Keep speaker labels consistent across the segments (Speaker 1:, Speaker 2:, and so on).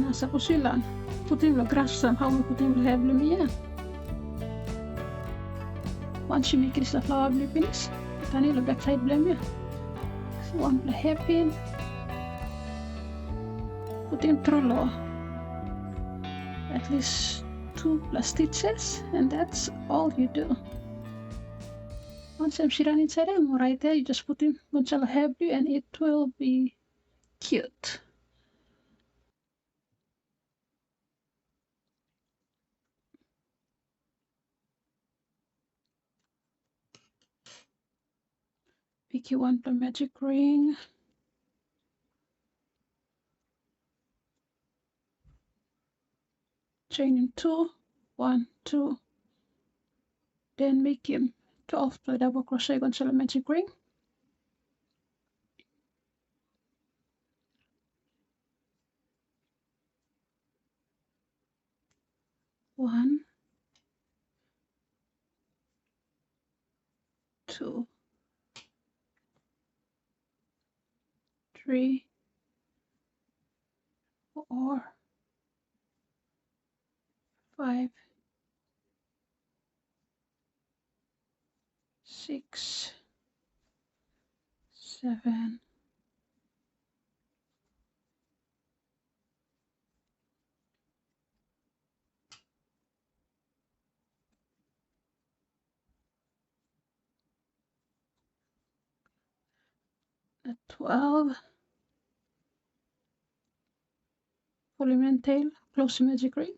Speaker 1: nasa pusilan. Putin lo grassam, how we putin lo have lumia. Once you make this la flower blue finish, tani lo backside blame. So one the hairpin. Putin trollo. At least 2 plus stitches, and that's all you do. Once I'm sitting inside them, right there, you just put in Gonzalo hair blue and it will be cute. Pick you want the magic ring. Chain in 2, 1, 2. Then make him 12 the double crochet Gonzalo magic ring. One, 2, 3, 4, 5, 6, 7, 12. Pull him and tail, close the magic ring.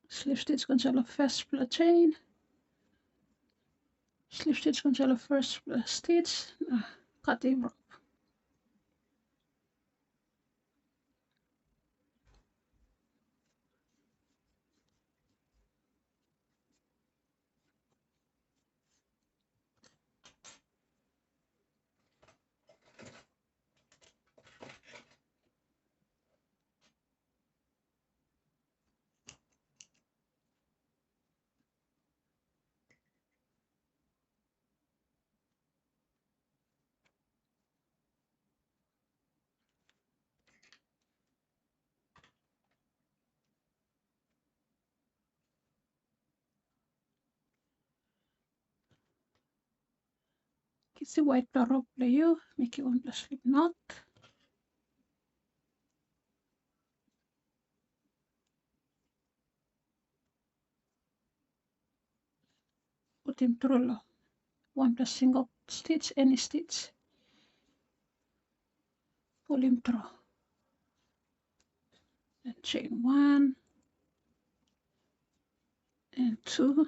Speaker 1: Slip stitch Gonzalo first plus chain. Slip stitch Gonzalo first plus stitch. Cut the rope. It's the white rope you make it 1 plus slip knot. Put him through 1 plus single stitch, any stitch. Pull him through. Then chain 1 and 2,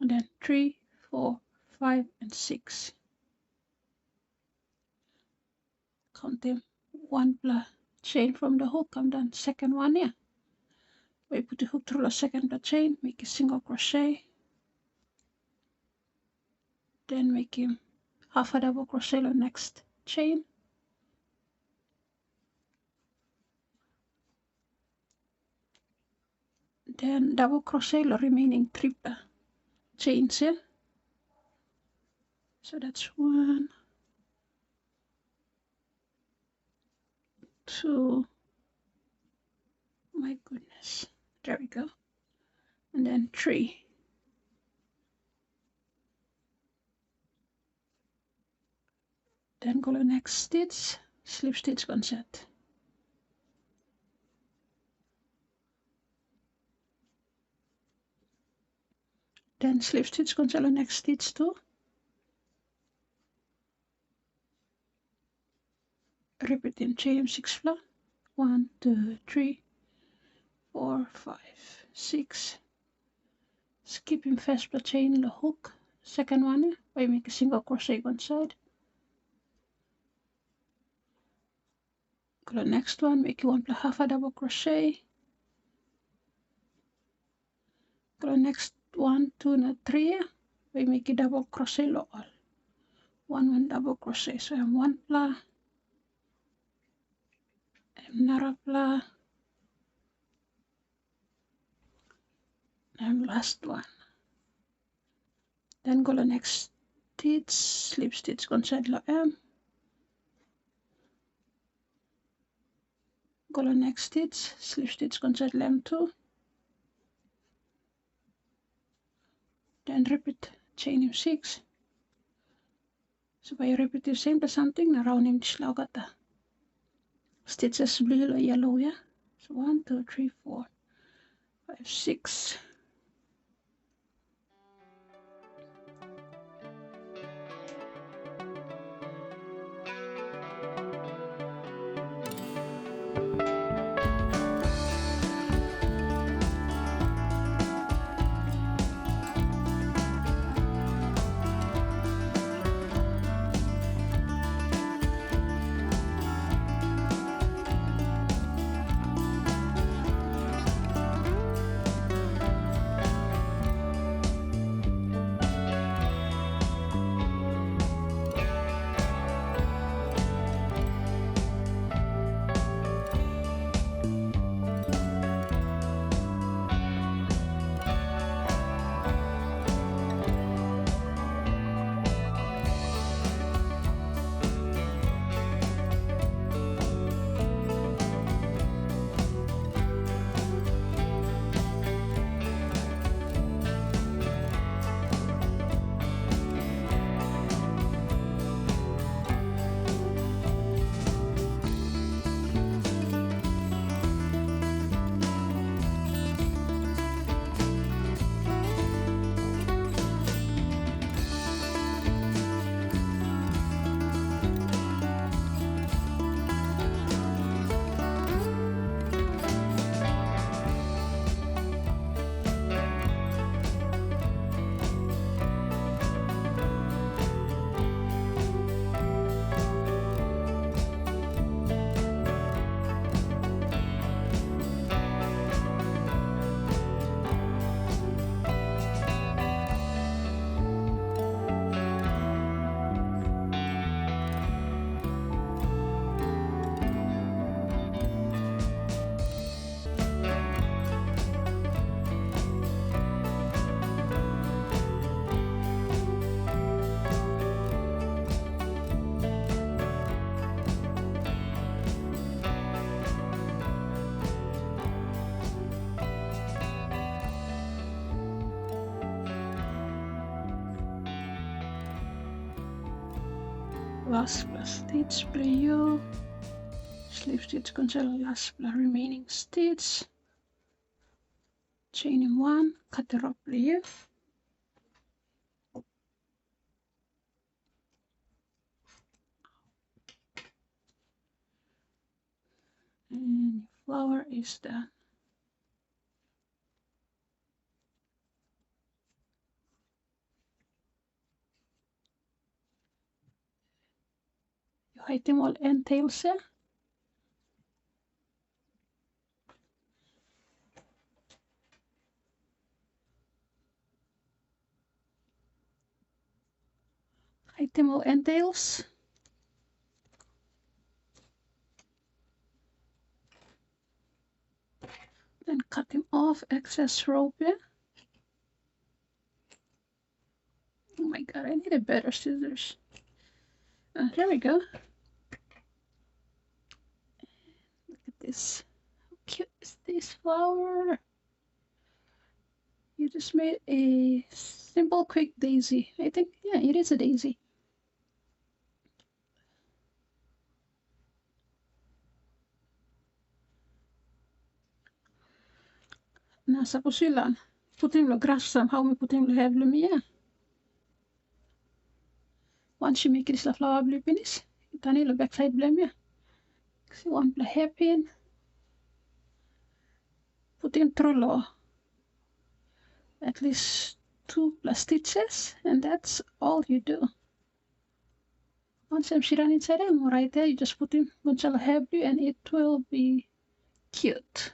Speaker 1: and then 3, 4, 5, and 6. Count them 1 plus chain from the hook, and then second one here. We put the hook through the second plus chain, make a single crochet, then make him half a double crochet on the next chain. Then double crochet the remaining 3 chains here. So that's 1, 2, my goodness, there we go, and then 3. Then go to the next stitch, slip stitch concept. Then slip stitch concept the next stitch too. Repeat in chain 6 fla. 1, 2, 3, 4, 5, 6. Skip in first plus chain the hook. Second one, I make a single crochet one side. Go to the next one, make 1 plus half a double crochet. Go to the next 1, 2, and 3. We make a double crochet all. 1 double crochet. So I'm 1 plus, another plus, and last one. Then go to the next stitch, slip stitch inside the M. go to next stitch, slip stitch concert length 2, then repeat chain 6 supaya repeat same something na round yung dislaw kata stitches blue or yellow ya. So 1 2 3 4 5 6. Last plus stitch playo, slip stitch cancel last plus remaining stitch, chain in 1, cut the rope playo, and flower is done. You hide them all end tails here. Hide them all end tails. Then cut them off excess rope here. Oh my god, I need a better scissors. There we go. Look at this. How cute is this flower? You just made a simple, quick daisy. I think, yeah, it is a daisy. Nasa po sila. Putin lo grass somehow me putin lo have lumia. Once you make it la flower blue finish, tani lo backside blame ya. Kasi one pla hairpin. Putin through lo at least 2 plus stitches, and that's all you do. Once I'm sitting inside them, right there, you just put in bunch of hair blue and it will be cute.